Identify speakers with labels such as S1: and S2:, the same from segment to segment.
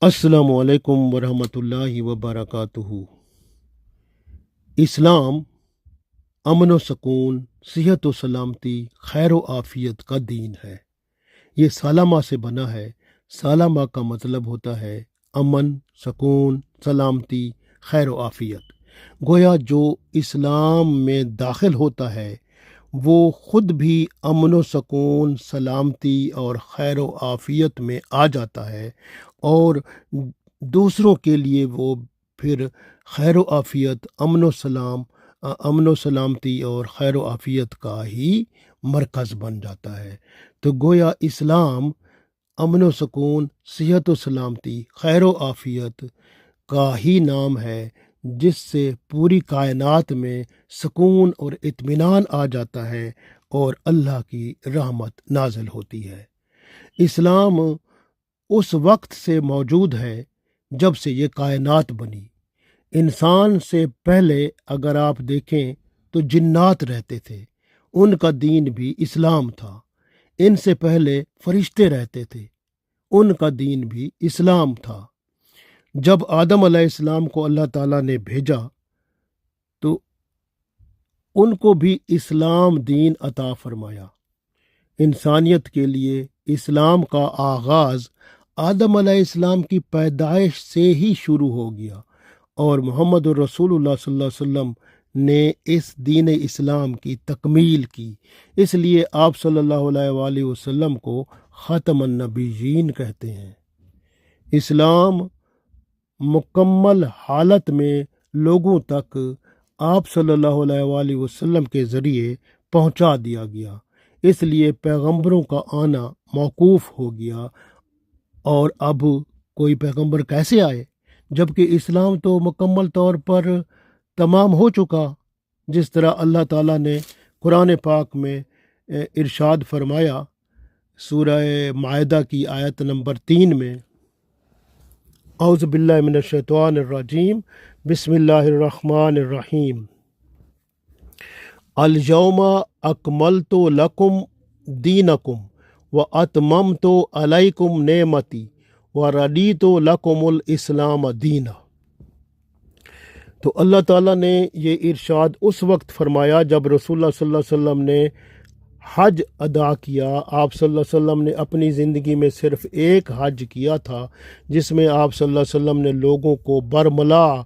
S1: السلام علیکم ورحمۃ اللہ وبرکاتہ۔ اسلام امن و سکون، صحت و سلامتی، خیر و عافیت کا دین ہے۔ یہ سالمہ سے بنا ہے۔ سالمہ کا مطلب ہوتا ہے امن، سکون، سلامتی، خیر و عافیت۔ گویا جو اسلام میں داخل ہوتا ہے وہ خود بھی امن و سکون، سلامتی اور خیر و عافیت میں آ جاتا ہے، اور دوسروں کے لیے وہ پھر خیر و عافیت، امن و سلامتی اور خیر و عافیت کا ہی مرکز بن جاتا ہے۔ تو گویا اسلام امن و سکون، صحت و سلامتی، خیر و عافیت کا ہی نام ہے، جس سے پوری کائنات میں سکون اور اطمینان آ جاتا ہے اور اللہ کی رحمت نازل ہوتی ہے۔ اسلام اس وقت سے موجود ہے جب سے یہ کائنات بنی۔ انسان سے پہلے اگر آپ دیکھیں تو جنات رہتے تھے، ان کا دین بھی اسلام تھا۔ ان سے پہلے فرشتے رہتے تھے، ان کا دین بھی اسلام تھا۔ جب آدم علیہ السلام کو اللہ تعالیٰ نے بھیجا تو ان کو بھی اسلام دین عطا فرمایا۔ انسانیت کے لیے اسلام کا آغاز آدم علیہ السلام کی پیدائش سے ہی شروع ہو گیا، اور محمد الرسول اللہ صلی اللہ علیہ وسلم نے اس دین اسلام کی تکمیل کی۔ اس لیے آپ صلی اللہ علیہ وآلہ وسلم کو خاتم النبیین کہتے ہیں۔ اسلام مکمل حالت میں لوگوں تک آپ صلی اللہ علیہ وآلہ وسلم کے ذریعے پہنچا دیا گیا، اس لیے پیغمبروں کا آنا موقوف ہو گیا۔ اور اب کوئی پیغمبر کیسے آئے جبکہ اسلام تو مکمل طور پر تمام ہو چکا؟ جس طرح اللہ تعالیٰ نے قرآن پاک میں ارشاد فرمایا سورہ مائدہ کی آیت نمبر 3 میں، اعوذ باللہ من الشیطان الرجیم، بسم اللہ الرحمن الرحیم، الیوم اکملت لکم دینکم واتممت علیکم نعمتی وردیت لکم الاسلام دینا۔ تو اللہ تعالیٰ نے یہ ارشاد اس وقت فرمایا جب رسول اللہ صلی اللہ علیہ وسلم نے حج ادا کیا۔ آپ صلی اللہ علیہ وسلم نے اپنی زندگی میں صرف ایک حج کیا تھا، جس میں آپ صلی اللہ علیہ وسلم نے لوگوں کو برملا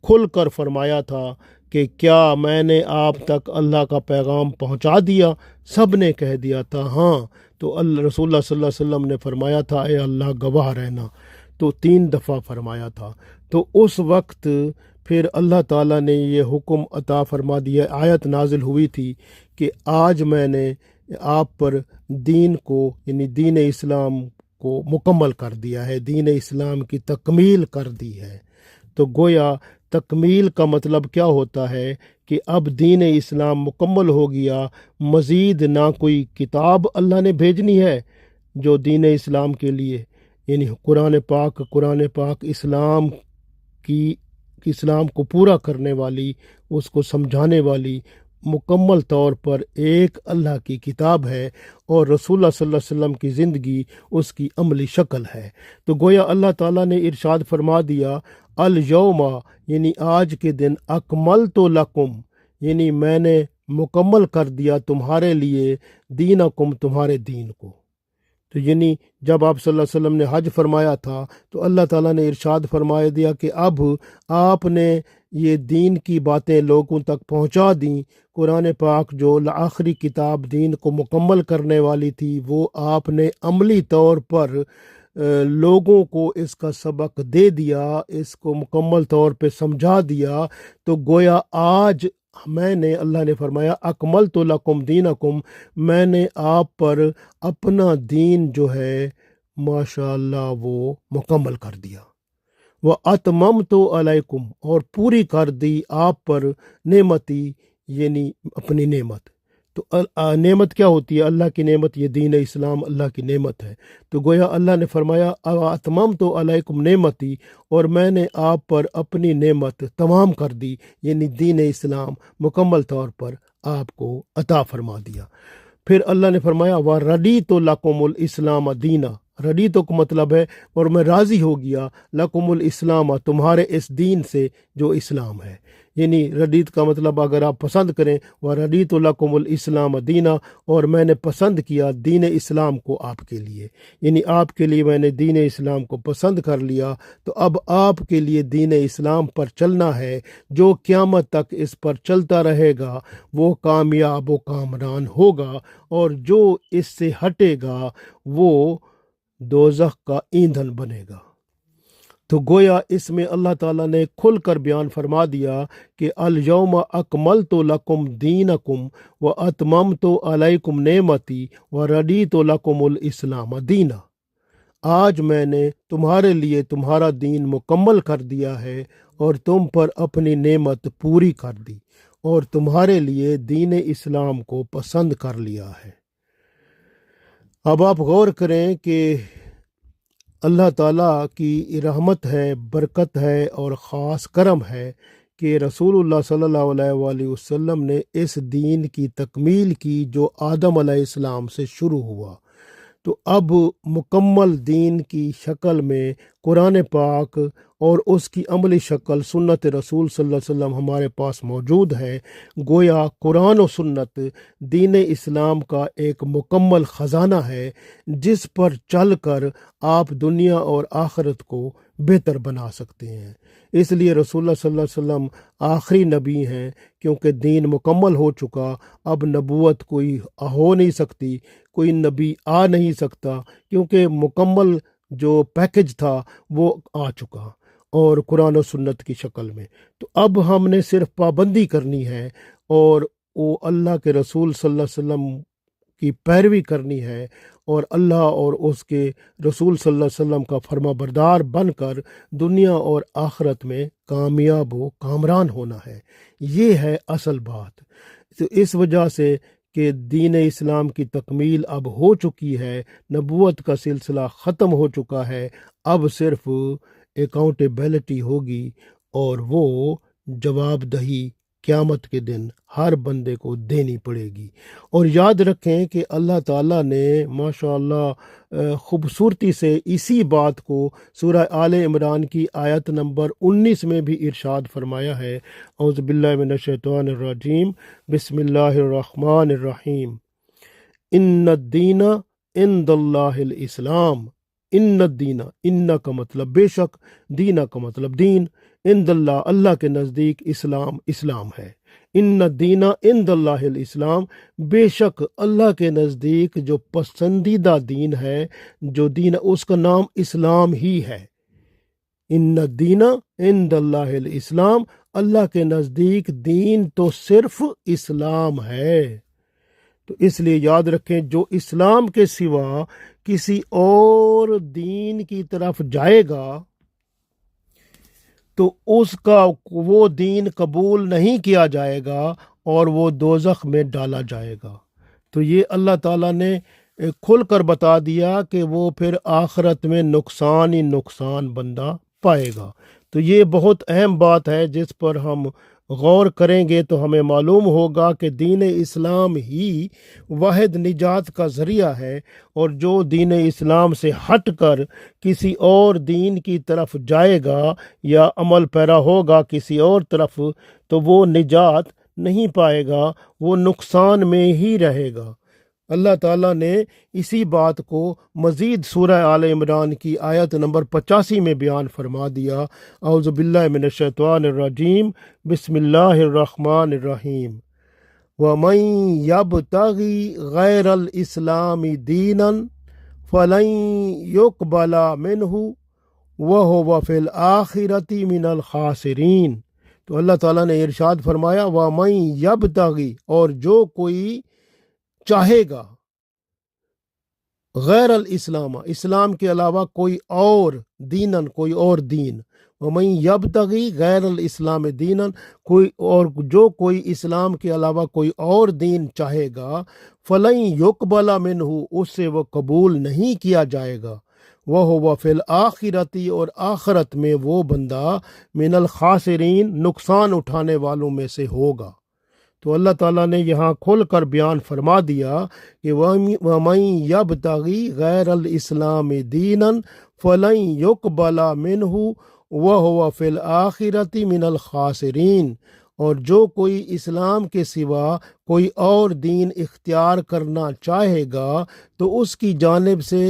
S1: کھل کر فرمایا تھا کہ کیا میں نے آپ تک اللہ کا پیغام پہنچا دیا؟ سب نے کہہ دیا تھا ہاں۔ تو رسول اللہ صلی اللہ علیہ وسلم نے فرمایا تھا اے اللہ گواہ رہنا، تو 3 دفعہ فرمایا تھا۔ تو اس وقت پھر اللہ تعالیٰ نے یہ حکم عطا فرما دیا، آیت نازل ہوئی تھی کہ آج میں نے آپ پر دین کو، یعنی دین اسلام کو مکمل کر دیا ہے، دین اسلام کی تکمیل کر دی ہے۔ تو گویا تکمیل کا مطلب کیا ہوتا ہے کہ اب دین اسلام مکمل ہو گیا، مزید نہ کوئی کتاب اللہ نے بھیجنی ہے جو دین اسلام کے لیے، یعنی قرآن پاک اسلام کو پورا کرنے والی، اس کو سمجھانے والی مکمل طور پر ایک اللہ کی کتاب ہے، اور رسول اللہ صلی اللہ علیہ وسلم کی زندگی اس کی عملی شکل ہے۔ تو گویا اللہ تعالیٰ نے ارشاد فرما دیا الیوم، یعنی آج کے دن، اکملت لکم، یعنی میں نے مکمل کر دیا تمہارے لیے، دینکم، تمہارے دین کو۔ تو یعنی جب آپ صلی اللہ علیہ وسلم نے حج فرمایا تھا تو اللہ تعالیٰ نے ارشاد فرمایا دیا کہ اب آپ نے یہ دین کی باتیں لوگوں تک پہنچا دیں۔ قرآن پاک جو آخری کتاب دین کو مکمل کرنے والی تھی، وہ آپ نے عملی طور پر لوگوں کو اس کا سبق دے دیا، اس کو مکمل طور پہ سمجھا دیا۔ تو گویا آج میں نے، اللہ نے فرمایا اکملت لکم دینکم، میں نے آپ پر اپنا دین جو ہے ماشاء اللہ وہ مکمل کر دیا۔ واتممت علیکم، اور پوری کر دی آپ پر، نعمتی، یعنی اپنی نعمت۔ تو نعمت کیا ہوتی ہے؟ اللہ کی نعمت، یہ دین اسلام اللہ کی نعمت ہے۔ تو گویا اللہ نے فرمایا اتممت علیکم نعمتی، اور میں نے آپ پر اپنی نعمت تمام کر دی، یعنی دین اسلام مکمل طور پر آپ کو عطا فرما دیا۔ پھر اللہ نے فرمایا وردیت لکم الاسلام دینا، ردیتو کا مطلب ہے اور میں راضی ہو گیا، لکم الاسلام تمہارے اس دین سے جو اسلام ہے، یعنی ردیت کا مطلب اگر آپ پسند کریں، وہ ردیت لکم الاسلام دینا، اور میں نے پسند کیا دین اسلام کو آپ کے لیے، یعنی آپ کے لیے میں نے دین اسلام کو پسند کر لیا، تو اب آپ کے لیے دین اسلام پر چلنا ہے۔ جو قیامت تک اس پر چلتا رہے گا وہ کامیاب و کامران ہوگا، اور جو اس سے ہٹے گا وہ دوزخ کا ایندھن بنے گا۔ تو گویا اس میں اللہ تعالیٰ نے کھل کر بیان فرما دیا کہ الیوم اکملت لکم دینکم و اتممت علیکم نعمتی و ردیت لکم الاسلام دینا۔ آج میں نے تمہارے لیے تمہارا دین مکمل کر دیا ہے اور تم پر اپنی نعمت پوری کر دی، اور تمہارے لیے دین اسلام کو پسند کر لیا ہے۔ اب آپ غور کریں کہ اللہ تعالیٰ کی رحمت ہے، برکت ہے اور خاص کرم ہے کہ رسول اللہ صلی اللہ علیہ وآلہ وسلم نے اس دین کی تکمیل کی جو آدم علیہ السلام سے شروع ہوا۔ تو اب مکمل دین کی شکل میں قرآن پاک اور اس کی عملی شکل سنت رسول صلی اللہ علیہ وسلم ہمارے پاس موجود ہے۔ گویا قرآن و سنت دین اسلام کا ایک مکمل خزانہ ہے جس پر چل کر آپ دنیا اور آخرت کو بہتر بنا سکتے ہیں۔ اس لیے رسول اللہ صلی اللہ علیہ وسلم آخری نبی ہیں، کیونکہ دین مکمل ہو چکا، اب نبوت کوئی ہو نہیں سکتی، کوئی نبی آ نہیں سکتا، کیونکہ مکمل جو پیکج تھا وہ آ چکا اور قرآن و سنت کی شکل میں۔ تو اب ہم نے صرف پابندی کرنی ہے اور وہ اللہ کے رسول صلی اللہ علیہ وسلم کی پیروی کرنی ہے، اور اللہ اور اس کے رسول صلی اللہ علیہ وسلم کا فرما بردار بن کر دنیا اور آخرت میں کامیاب و کامران ہونا ہے۔ یہ ہے اصل بات۔ تو اس وجہ سے کہ دین اسلام کی تکمیل اب ہو چکی ہے، نبوت کا سلسلہ ختم ہو چکا ہے، اب صرف اکاؤنٹیبلٹی ہوگی، اور وہ جواب دہی قیامت کے دن ہر بندے کو دینی پڑے گی۔ اور یاد رکھیں کہ اللہ تعالیٰ نے ماشاءاللہ خوبصورتی سے اسی بات کو سورہ آل عمران کی آیت نمبر 19 میں بھی ارشاد فرمایا ہے۔ اعوذ باللہ من الشیطان الرجیم، بسم اللہ الرحمن الرحیم، ان الدین عند اللہ الاسلام۔ ان الدین، ان کا مطلب بے شک، دینا کا مطلب دین، عند اللہ اللہ کے نزدیک، اسلام ہے۔ ان الدین عند اللہ الاسلام، بے شک اللہ کے نزدیک جو پسندیدہ دین ہے، جو دین اس کا نام اسلام ہی ہے۔ ان الدین عند اللہ الاسلام، اللہ کے نزدیک دین تو صرف اسلام ہے۔ تو اس لیے یاد رکھیں جو اسلام کے سوا کسی اور دین کی طرف جائے گا تو اس کا وہ دین قبول نہیں کیا جائے گا اور وہ دوزخ میں ڈالا جائے گا۔ تو یہ اللہ تعالیٰ نے کھل کر بتا دیا کہ وہ پھر آخرت میں نقصان ہی نقصان بندہ پائے گا۔ تو یہ بہت اہم بات ہے جس پر ہم غور کریں گے تو ہمیں معلوم ہوگا کہ دین اسلام ہی واحد نجات کا ذریعہ ہے، اور جو دین اسلام سے ہٹ کر کسی اور دین کی طرف جائے گا یا عمل پیرا ہوگا کسی اور طرف تو وہ نجات نہیں پائے گا، وہ نقصان میں ہی رہے گا۔ اللہ تعالیٰ نے اسی بات کو مزید سورہ آل عمران کی آیت نمبر 85 میں بیان فرما دیا۔ اعوذ باللہ من الشیطان الرجیم، بسم اللہ الرحمن الرحیم، وَمَن يَبْتَغِ غَيْرَ الْإِسْلَامِ دِينًا فَلَن يُقْبَلَ مِنْهُ وَهُوَ فِي الْآخِرَةِ مِنَ الْخَاسِرِينَ۔ تو اللہ تعالیٰ نے ارشاد فرمایا، وَمَن يَبْتَغِ، اور جو کوئی چاہے گا، غیر الاسلام، اسلام کے علاوہ کوئی اور دینن، کوئی اور دین، ومن یبتغی غیر الاسلام دینن، کوئی اور جو کوئی اسلام کے علاوہ کوئی اور دین چاہے گا، فلن یقبل منہ، اس سے وہ قبول نہیں کیا جائے گا، وہو فی الآخرتی، اور آخرت میں وہ بندہ من الخاسرین، نقصان اٹھانے والوں میں سے ہوگا۔ تو اللہ تعالیٰ نے یہاں کھول کر بیان فرما دیا کہ وَمَن يَبْتَغِي غَيْرَ الْإِسْلَامِ دِينًا فَلَن يُقْبَلَ مِنْهُ وَهُوَ فِي الْآخِرَةِ مِنَ الْخَاسِرِينَ، اور جو کوئی اسلام کے سوا کوئی اور دین اختیار کرنا چاہے گا تو اس کی جانب سے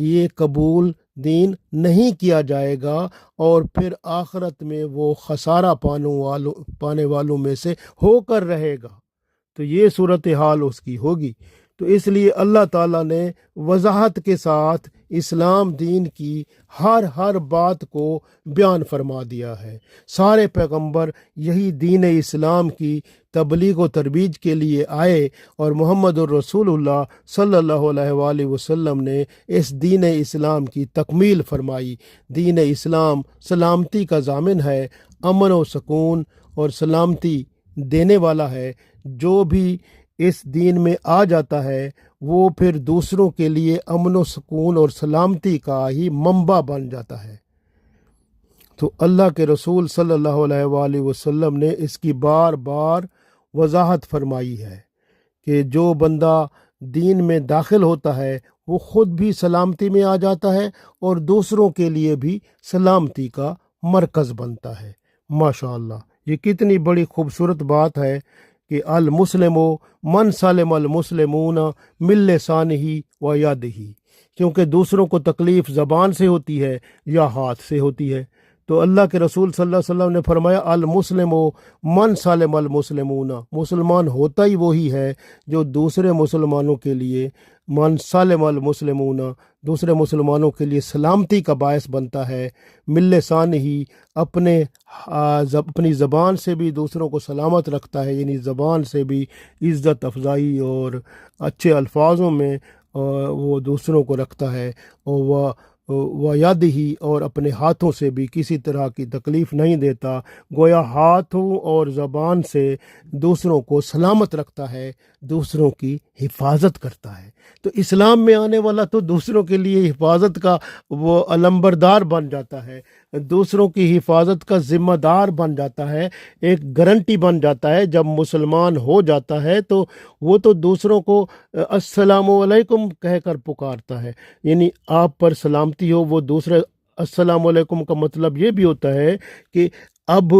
S1: یہ قبول دین نہیں کیا جائے گا، اور پھر آخرت میں وہ خسارہ پانے والوں میں سے ہو کر رہے گا۔ تو یہ صورتحال اس کی ہوگی۔ تو اس لیے اللہ تعالیٰ نے وضاحت کے ساتھ اسلام دین کی ہر بات کو بیان فرما دیا ہے۔ سارے پیغمبر یہی دین اسلام کی تبلیغ و ترویج کے لیے آئے، اور محمد الرسول اللہ صلی اللہ علیہ وآلہ وسلم نے اس دین اسلام کی تکمیل فرمائی۔ دین اسلام سلامتی کا ضامن ہے، امن و سکون اور سلامتی دینے والا ہے۔ جو بھی اس دین میں آ جاتا ہے وہ پھر دوسروں کے لیے امن و سکون اور سلامتی کا ہی منبع بن جاتا ہے۔ تو اللہ کے رسول صلی اللہ علیہ وآلہ وسلم نے اس کی بار بار وضاحت فرمائی ہے کہ جو بندہ دین میں داخل ہوتا ہے وہ خود بھی سلامتی میں آ جاتا ہے اور دوسروں کے لیے بھی سلامتی کا مرکز بنتا ہے۔ ماشاءاللہ، یہ کتنی بڑی خوبصورت بات ہے کہ المسلم من سلم المسلمون من لسانہ و یدہ، کیونکہ دوسروں کو تکلیف زبان سے ہوتی ہے یا ہاتھ سے ہوتی ہے۔ تو اللہ کے رسول صلی اللہ علیہ وسلم نے فرمایا المسلم من سلم المسلمون، مسلمان ہوتا ہی وہی ہے جو دوسرے مسلمانوں کے لیے من سلم المسلمون، دوسرے مسلمانوں کے لیے سلامتی کا باعث بنتا ہے، من لسانہ، اپنی زبان سے بھی دوسروں کو سلامت رکھتا ہے، یعنی زبان سے بھی عزت افزائی اور اچھے الفاظوں میں وہ دوسروں کو رکھتا ہے، اور وہ یاد ہی، اور اپنے ہاتھوں سے بھی کسی طرح کی تکلیف نہیں دیتا، گویا ہاتھوں اور زبان سے دوسروں کو سلامت رکھتا ہے، دوسروں کی حفاظت کرتا ہے۔ تو اسلام میں آنے والا تو دوسروں کے لیے حفاظت کا وہ علمبردار بن جاتا ہے، دوسروں کی حفاظت کا ذمہ دار بن جاتا ہے، ایک گارنٹی بن جاتا ہے۔ جب مسلمان ہو جاتا ہے تو وہ تو دوسروں کو السلام علیکم کہہ کر پکارتا ہے، یعنی آپ پر سلامتی ہو۔ وہ دوسرے السلام علیکم کا مطلب یہ بھی ہوتا ہے کہ اب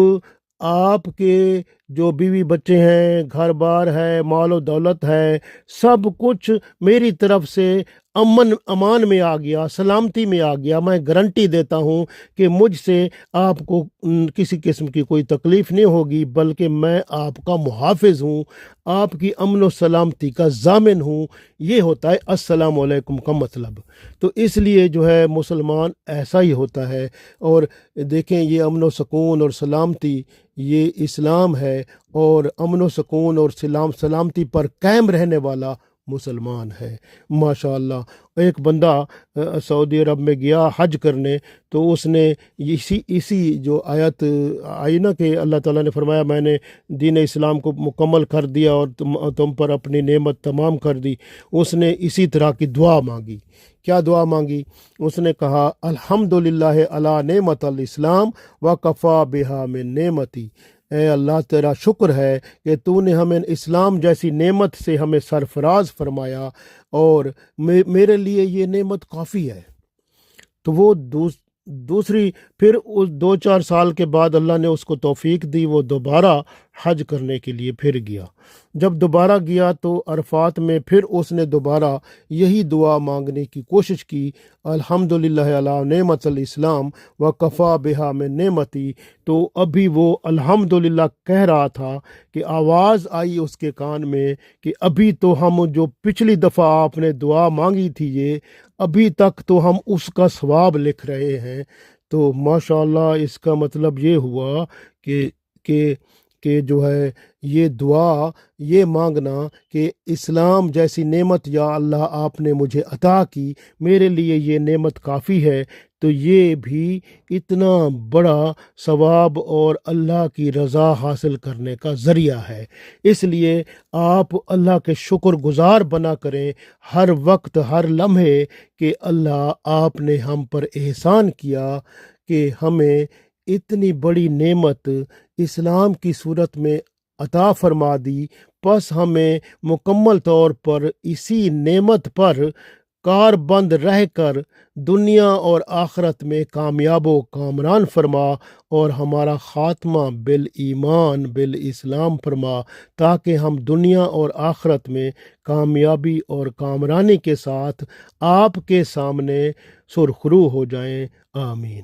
S1: آپ کے جو بیوی بچے ہیں، گھر بار ہے، مال و دولت ہے، سب کچھ میری طرف سے امان میں آ گیا، سلامتی میں آ گیا۔ میں گارنٹی دیتا ہوں کہ مجھ سے آپ کو کسی قسم کی کوئی تکلیف نہیں ہوگی، بلکہ میں آپ کا محافظ ہوں، آپ کی امن و سلامتی کا ضامن ہوں۔ یہ ہوتا ہے السلام علیکم کا مطلب۔ تو اس لیے جو ہے مسلمان ایسا ہی ہوتا ہے۔ اور دیکھیں، یہ امن و سکون اور سلامتی یہ اسلام ہے، اور امن و سکون اور سلامتی پر قائم رہنے والا مسلمان ہے۔ ماشاءاللہ، ایک بندہ سعودی عرب میں گیا حج کرنے، تو اس نے اسی جو آیت آئی نا کہ اللہ تعالیٰ نے فرمایا میں نے دین اسلام کو مکمل کر دیا اور تم پر اپنی نعمت تمام کر دی، اس نے اسی طرح کی دعا مانگی۔ کیا دعا مانگی؟ اس نے کہا الحمدللہ علی نعمت الاسلام وکفا بہا من نعمتی، اے اللہ تیرا شکر ہے کہ تو نے ہمیں اسلام جیسی نعمت سے ہمیں سرفراز فرمایا، اور میرے لیے یہ نعمت کافی ہے۔ تو وہ دوسری پھر اس 2-4 سال کے بعد اللہ نے اس کو توفیق دی، وہ دوبارہ حج کرنے کے لیے پھر گیا۔ جب دوبارہ گیا تو عرفات میں پھر اس نے دوبارہ یہی دعا مانگنے کی کوشش کی، الحمدللہ علی نعمت الاسلام وکفا بہا من نعمتی۔ تو ابھی وہ الحمدللہ کہہ رہا تھا کہ آواز آئی اس کے کان میں کہ ابھی تو ہم جو پچھلی دفعہ آپ نے دعا مانگی تھی یہ ابھی تک تو ہم اس کا ثواب لکھ رہے ہیں۔ تو ماشاءاللہ اس کا مطلب یہ ہوا کہ جو ہے یہ دعا، یہ مانگنا کہ اسلام جیسی نعمت یا اللہ آپ نے مجھے عطا کی، میرے لیے یہ نعمت کافی ہے، تو یہ بھی اتنا بڑا ثواب اور اللہ کی رضا حاصل کرنے کا ذریعہ ہے۔ اس لیے آپ اللہ کے شکر گزار بنا کریں ہر وقت، ہر لمحے، کہ اللہ آپ نے ہم پر احسان کیا کہ ہمیں اتنی بڑی نعمت اسلام کی صورت میں عطا فرما دی، پس ہمیں مکمل طور پر اسی نعمت پر کار بند رہ کر دنیا اور آخرت میں کامیاب و کامران فرما، اور ہمارا خاتمہ بالایمان بالاسلام فرما، تاکہ ہم دنیا اور آخرت میں کامیابی اور کامرانی کے ساتھ آپ کے سامنے سرخرو ہو جائیں۔ آمین۔